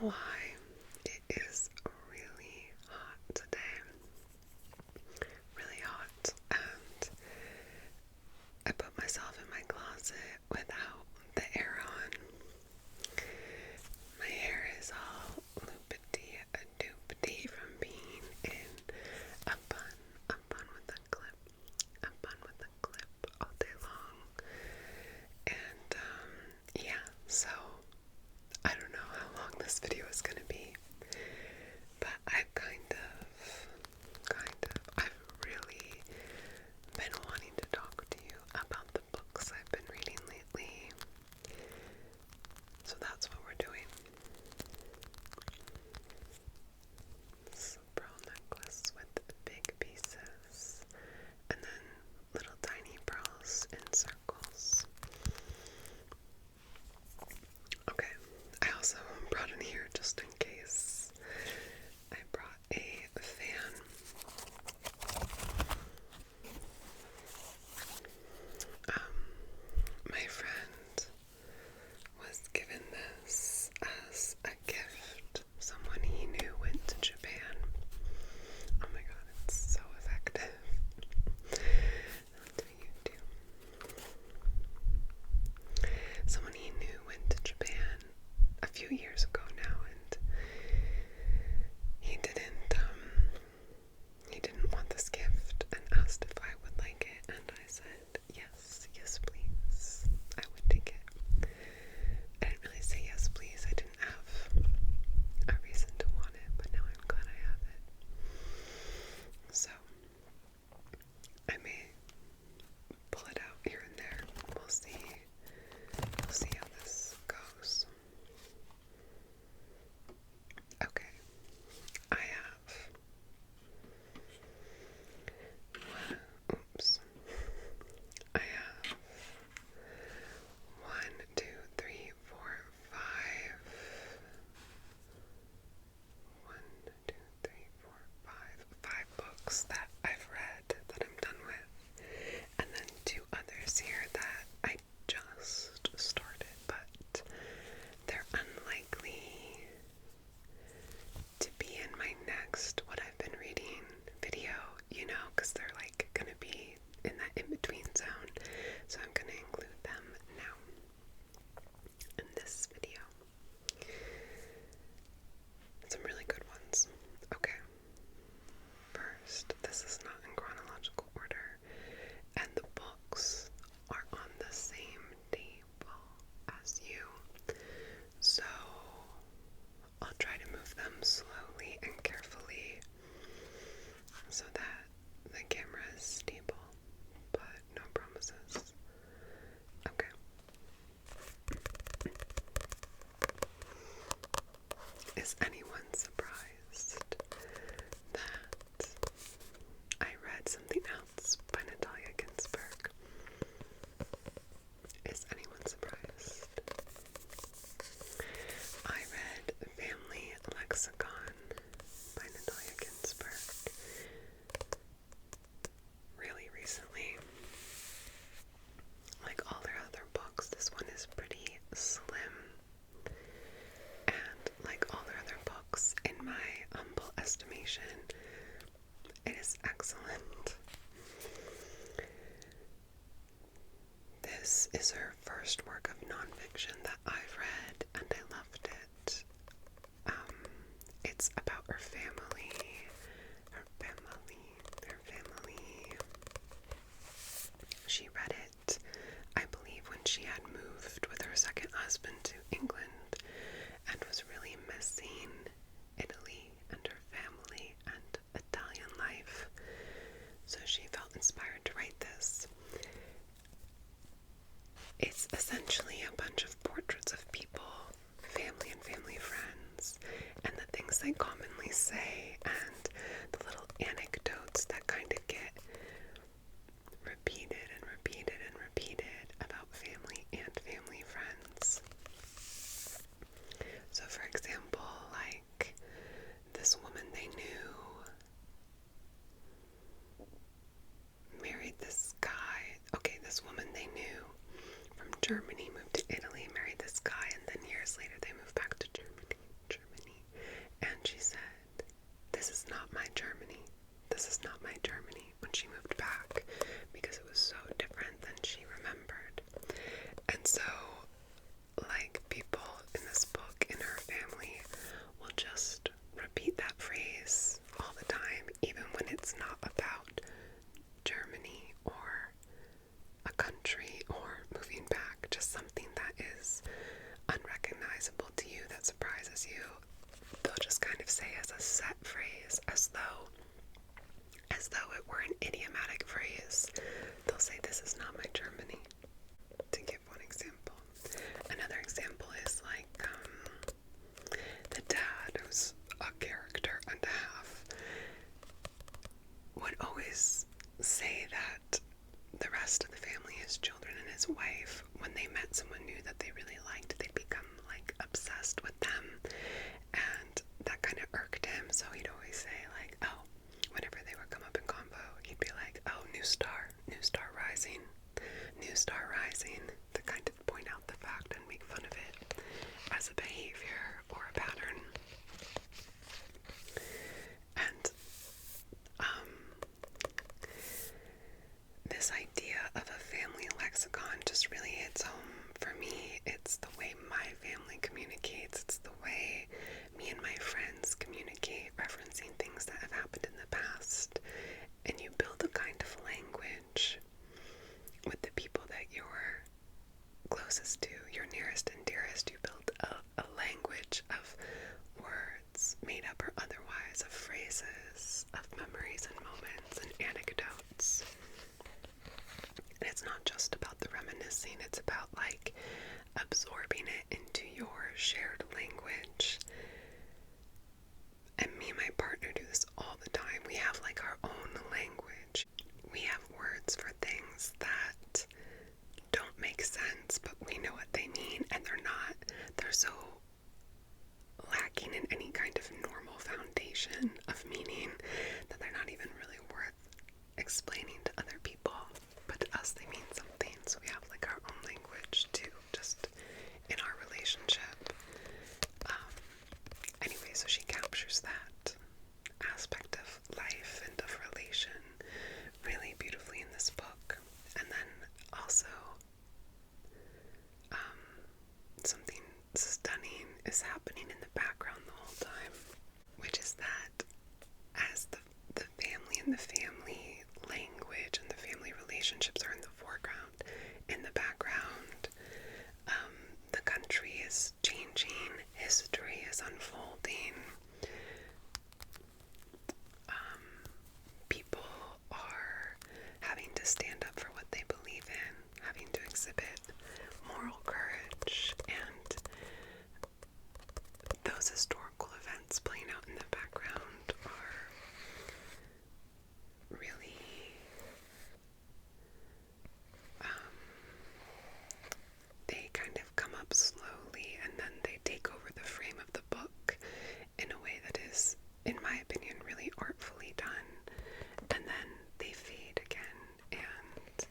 know why. It is really hot today. Really hot. And I put myself in my closet without the air on. My hair is all loopity-a-doopity from being in a bun with a clip all day long. And yeah, so I don't know how long this video is gonna be, but I've really been wanting to talk to you about the books I've been reading lately. So that's what we're doing. This pearl necklace with big pieces, and then little tiny pearls in circles. Okay, I also brought in here just in case. I brought a fan. My friend was given this as a gift. Someone he knew went to Japan. Oh my god, it's so effective. I'll do you too. Someone he knew went to Japan a few years ago now, and he didn't want this gift and asked if I would like it, and I said yes please, I would take it. I didn't really say yes please, I didn't have a reason to want it, but now I'm glad I have it. So I may pull it out here and there. We'll see how this goes. Okay, I have I have 5 books that I've read that I'm done with, and then 2 others here that I just started, but they're unlikely to be in my next what I've been reading video, because they're like gonna be in that in-between zone, so I'm gonna include them now in this video. Some really good ones. Okay. First, this is not in chronological order, and the books are on the same table as you, so I'll try to move them slowly and carefully so that the camera is stable, but no promises. Okay. Is anyone surprised that I read something else by Natalia Ginsburg? Is anyone surprised? I read Family Lexicon by Natalia Ginsburg really recently. Like all their other books, this one is pretty slim, and like all their other books, in my humble estimation, it is excellent. This is her first work of nonfiction that I've read, and I loved it. It's about her family. She read it, I believe, when she had moved with her second husband to England and was really missing Italy and her family and Italian life. So she felt inspired to write this. It's essentially a bunch of portraits of people, family and family friends, and the things they commonly say, and the little anecdotes that kind of get repeated and repeated and repeated about family and family friends. So for example, like this woman they knew married this guy. Okay, this woman they knew from Germany moved to Italy, married this guy, and then years later they moved back to Germany. kind of say as a set phrase, as though it were an idiomatic phrase. They'll say, "This is not my Germany," to give one example. Another example is like the dad, who's a character and a half, would always say that the rest of the family, his children and his wife, when they met someone new that they really liked, they'd become like obsessed with them, and that kind of irked him. So he'd always say like, oh, whenever they would come up in convo, he'd be like, oh, new star rising, to kind of point out the fact and make fun of it as a behavior or a pattern. And this idea of a family lexicon just really hits home for me. It's the way my family communicates. It's the way me and my friends communicate, referencing things that have happened in the past. And you build a kind of language with the people that you're closest to, your nearest and dearest. You build a language of words, made up or otherwise, of phrases, of memories and moments and anecdotes. And it's not just about the reminiscing, it's about like absorbing it into your shared language. And me and my partner do this all the time. We have like our own language. We have words for things that don't make sense, but we know what they mean, and they're so lacking in any kind of normal foundation of meaning that they're not even really worth explaining to other people, but to us they mean something. So we have like our own language too, just in our relationship. Anyway, so she captures that aspect of life and of relation really beautifully in this book. And then also something stunning is happening in the background the whole time, which is that as the family and the family language and the family relationships are in the foreground, in the background, the country is changing, history is unfolding, people are having to stand up for what they believe in, having to exhibit moral courage, and those historical events playing out in the background are really they kind of come up slowly, and then they take over the frame of the book in a way that is, in my opinion, really artfully done, and then they fade again. And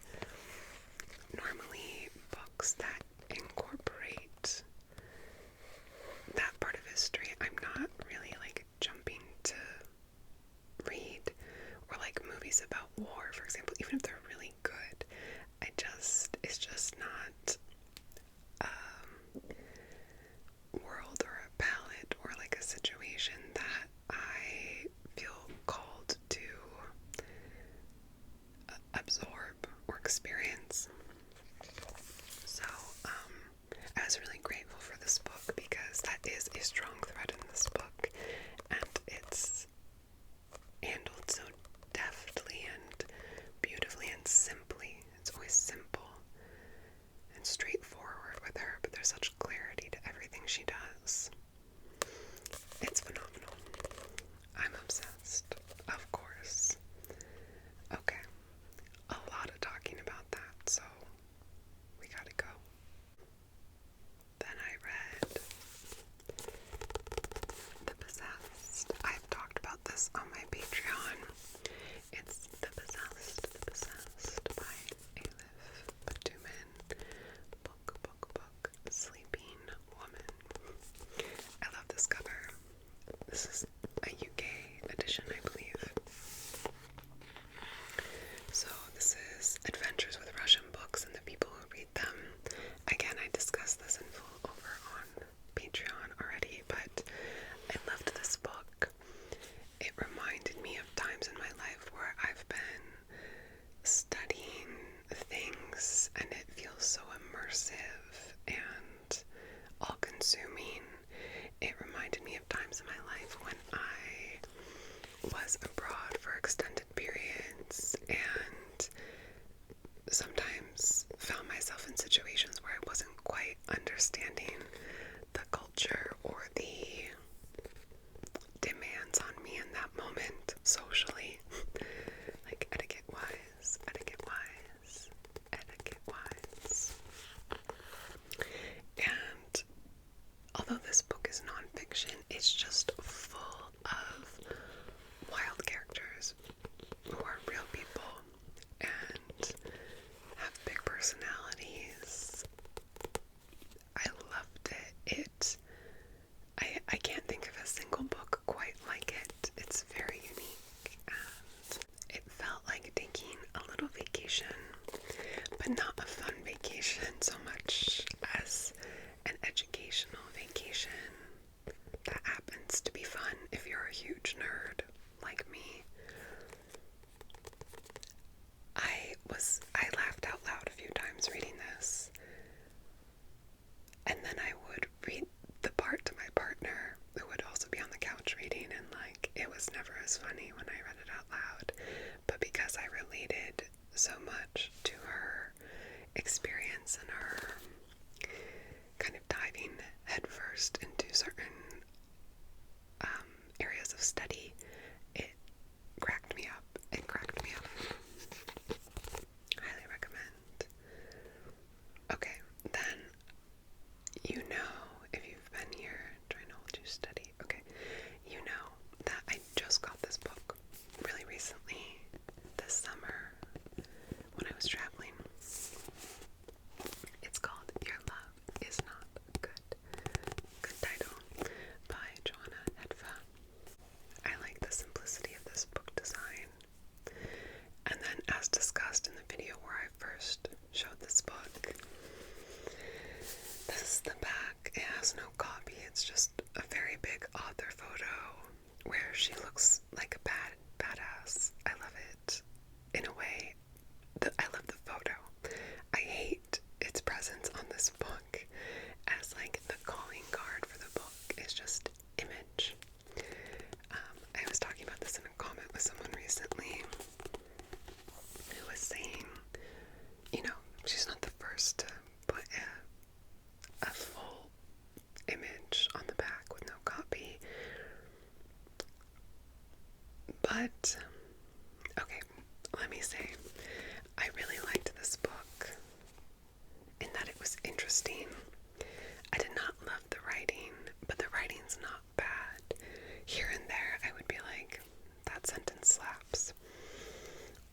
normally books that incorporate that part of history was abroad for extended periods and sometimes found myself in situations where I wasn't quite understanding the culture or the demands on me in that moment socially. Like etiquette wise. And although this book is nonfiction, it's just full of wild characters who are real people and have big personalities. I loved it. I can't think of a single book quite like it. It's very unique and it felt like taking a little vacation, but not a fun vacation so much as an educational vacation that happens to be fun if you're a huge nerd like me. I laughed out loud a few times reading this, and then I would read the part to my partner who would also be on the couch reading, and like it was never as funny when I read it out loud, but because I related so much to her experience and her kind of diving headfirst into certain areas of study, it cracked me up. Highly recommend. Okay, then you know, if you've been here trying to hold you steady, okay, you know that I just got this book really recently this summer when I was traveling. It's called Your Love Is Not Good. Good title, by Joanna Hedfa. I like the simplicity of this book design. And then, as discussed in the video where I first showed this book, this is the back. It has no copy. It's just a very big author photo where she looks like a badass. I love it. In a way, I love the photo. I hate its presence on this book, as like the calling card for the book is just image. I was talking about this in a comment with someone recently who was saying, you know, she's not the first to put a full image on the back with no copy. But, okay, let me say, I really liked this book in that it was interesting. I did not love the writing, but the writing's not bad. Here and there, I would be like, that sentence slaps.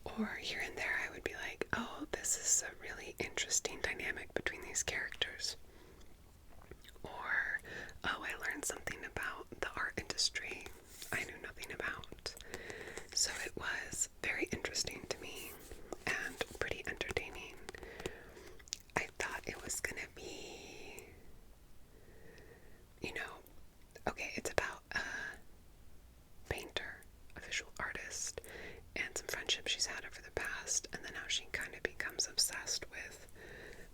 Or here and there, I would be like, oh, this is a really interesting dynamic between these characters. Or, oh, I learned something about the art industry I knew nothing about. So it was very interesting to me and pretty entertaining. I thought it was gonna be, you know, okay, it's about a painter, a visual artist, and some friendships she's had over the past, and then how she kind of becomes obsessed with,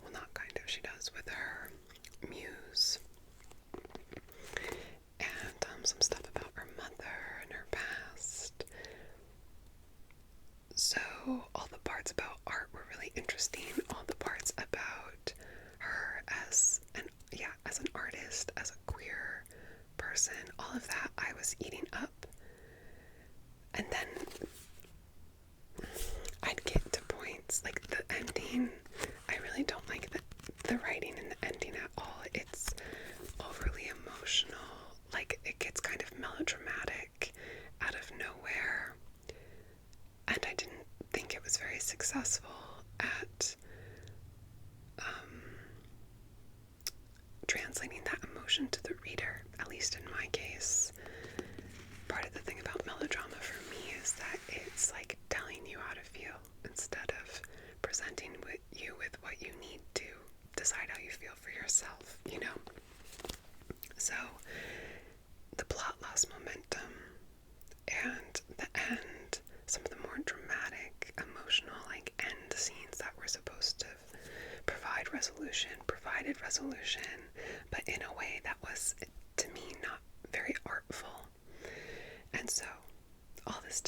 well, not kind of, she does, with her muse. And some stuff about her mother and her past. So all the parts about art were really interesting. All the parts about her as an artist, as a queer person, all of that I was eating up. And then I'd get to points like the ending. I really don't like the writing in the ending at all. It's overly emotional. Like it gets kind of melodramatic out of nowhere. And I didn't think it was very successful at translating that emotion to the reader, at least in my case. Part of the thing about melodrama for me is that it's like telling you how to feel instead of presenting you with what you need to decide how you feel for yourself, you know? So the plot lost momentum, and the end, some of the more dramatic, emotional, like end scenes that were supposed to provided resolution, but in a way that was, to me, not very artful. And so, all this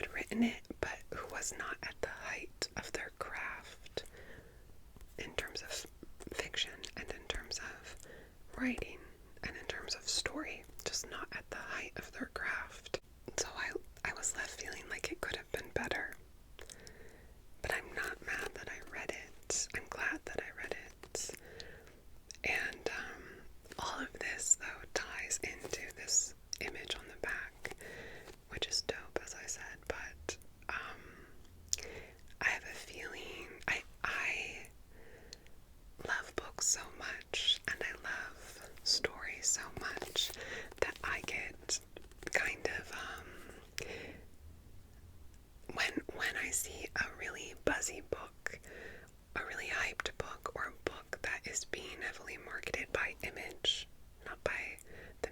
had written it, but who was not at the height of their craft in terms of fiction and in terms of writing and in terms of story, just not at the height of their craft. So I was left feeling like it could have been better. But I'm not mad that I read it. I'm glad that I read it. And all of this, though, ties into this image on the back, which is dope, as I said. But I have a feeling, I love books so much, and I love stories so much, that I get kind of, when I see a really buzzy book, a really hyped book, or a book that is being heavily marketed by image, not by the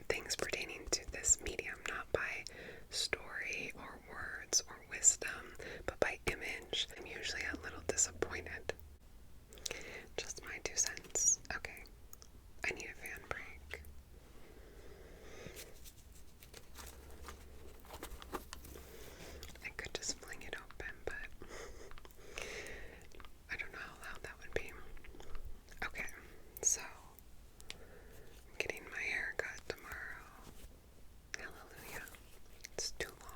things pertaining to this medium, not by story or words or wisdom, but by image, I'm usually a little disappointed. Just my 2 cents. Okay, I need a fan break. I could just fling it open, but I don't know how loud that would be. Okay, so I'm getting my hair cut tomorrow. Hallelujah. It's too long.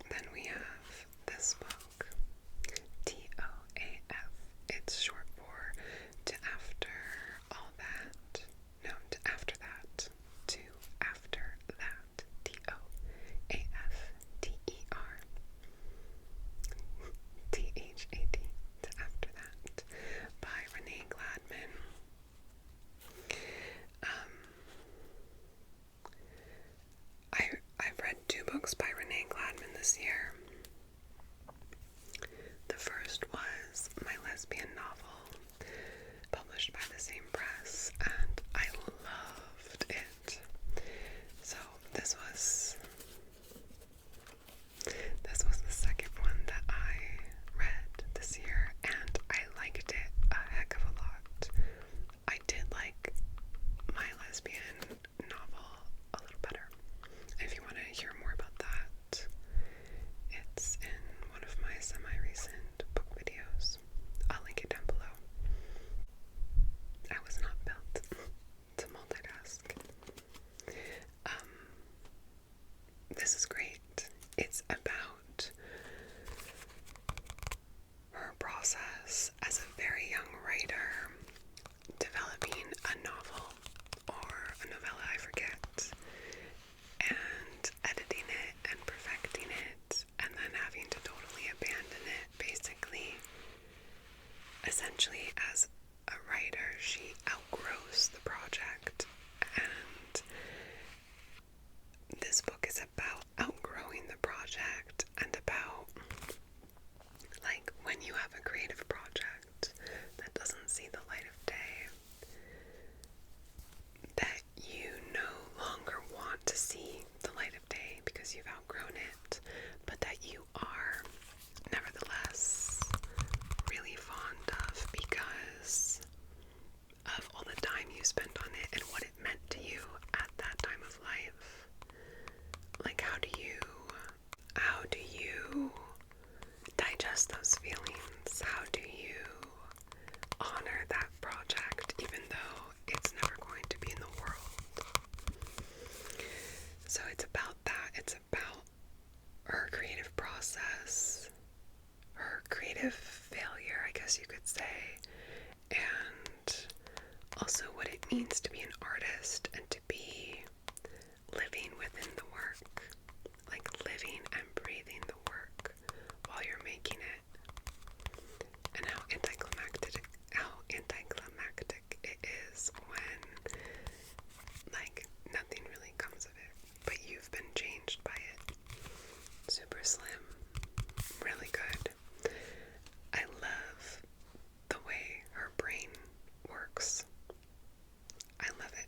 Then we have this book, TOAF. It's short for To After All That. No, To After That. To After That. TOAFTER. THAT. To After That. By Renee Gladman. I've read 2 books by Renee Gladman this year. The first was my lesbian novel, published by the same press, and I loved it. So this was the second one that I read this year, and I liked it a heck of a lot. I did like my lesbian novel a little better. If you want to hear more about that, it's in one of my semi-recent book videos. I'll link it down below. I was not built to multitask. This is great. It's about her process as a very young writer, developing a novel, or a novella, I forget, and editing it and perfecting it, and then having to totally abandon it, basically. Essentially, as a writer, she outgrows the project, and this book is about outgrowing the project, and about, like, when you have a creative project that doesn't see the light of day, that you no longer want to see the light of day because you've outgrown it, but that you are nevertheless really fond of because of all the time you spent on it and what it meant to you at that time of life. Like, how do you digest those feelings? How do you honor that project even though it's never going to be in the world? So it's about that. It's about her creative process, her creative failure, I guess you could say, and also what it means to be an artist and to be living within the work, like living and breathing the work while you're making it, and how anticlimactic it is when, like, nothing really comes of it, but you've been changed by it. Super slim, really good. I love the way her brain works. I love it.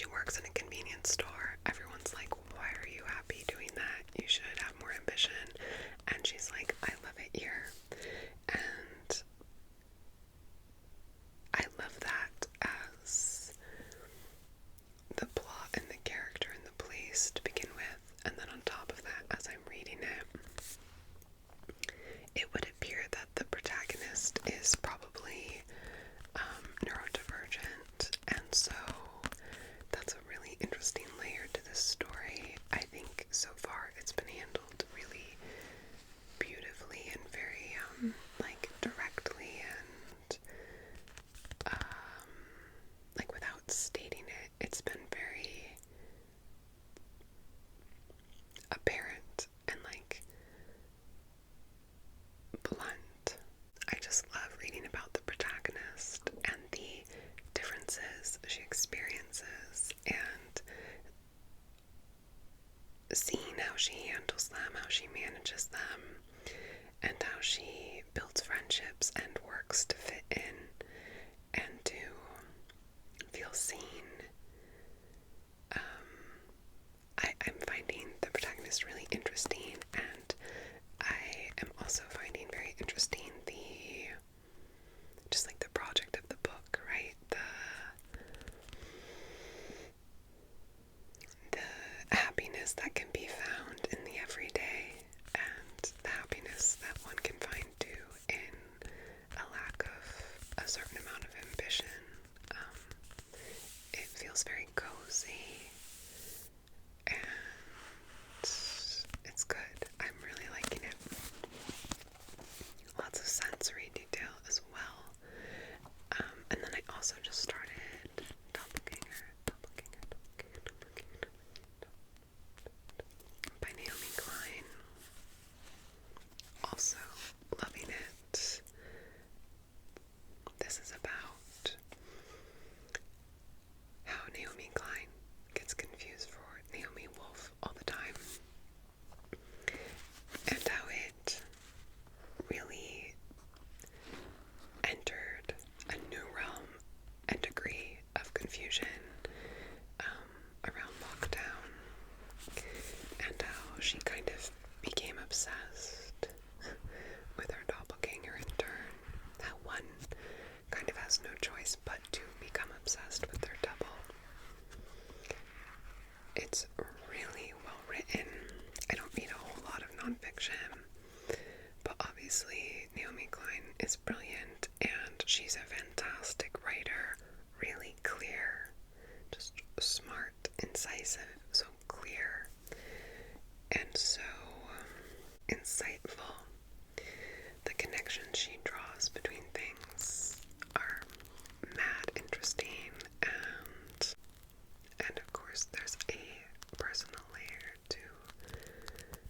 she works in a convenience store. Everyone's like, why are you happy doing that? You should have more ambition. And she's like, I love it here. And I love that as the plot and the character and the place to begin with. And then on top of that, as I'm reading it, it would appear that the protagonist is probably neurodivergent, and so that's a really interesting layer to this story. I think so far it's been handled really beautifully and very like directly and like without stating it. It's been very apparent and like blunt. I just love reading about the protagonist and the differences she experiences and seeing how she handles them, how she manages them, and how she builds friendships and works to fit in and to feel seen. I'm finding the protagonist really interesting, and I am also finding very interesting just like the project of the book, right? The happiness that can be found in the everyday, and the happiness that one can find too in a lack of a certain amount of ambition. It feels very cozy, and it's good. I'm really liking it. Lots of sensory detail as well. And then I also just started Doppelganger by Naomi Klein. Also loving it. This is about how Naomi Klein gets confused for Naomi Wolf all the time, and how it really entered a new realm and degree of confusion around lockdown, and how she kind of became obsessed with her doppelganger in turn. How one kind of has no choice but to become obsessed with their double. It's really well written. I don't read a whole lot of nonfiction, but obviously Naomi Klein is brilliant, and she's a fantastic writer. Really clear, just smart, incisive, so clear, and so insightful. The connections she draws between things are mad interesting, and of course there's a personal layer to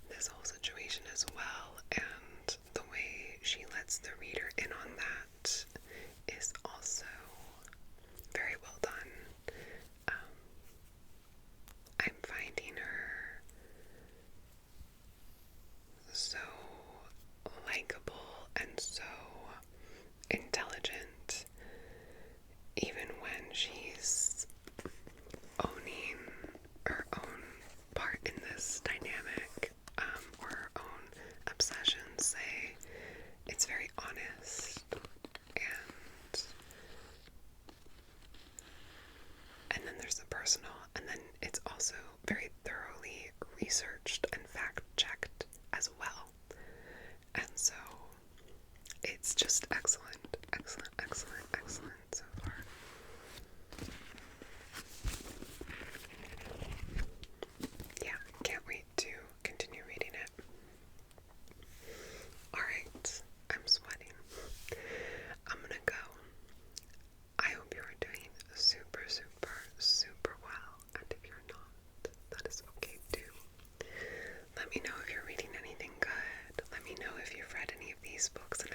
this whole situation as well, and the way she lets the reader in on that is also very well done. I'm finding her so likable and so intelligent, even when she's owning her own part in this dynamic, or her own obsessions. Say it's very honest, and then there's the personal, and then it's also very thoroughly researched and fact-checked as well. And so it's just excellent, excellent, excellent, excellent so far. Yeah, can't wait to continue reading it. Alright, I'm sweating. I'm gonna go. I hope you are doing super, super, super well, and if you're not, that is okay too. Let me know if you're reading anything good. Let me know if you've read any of these books and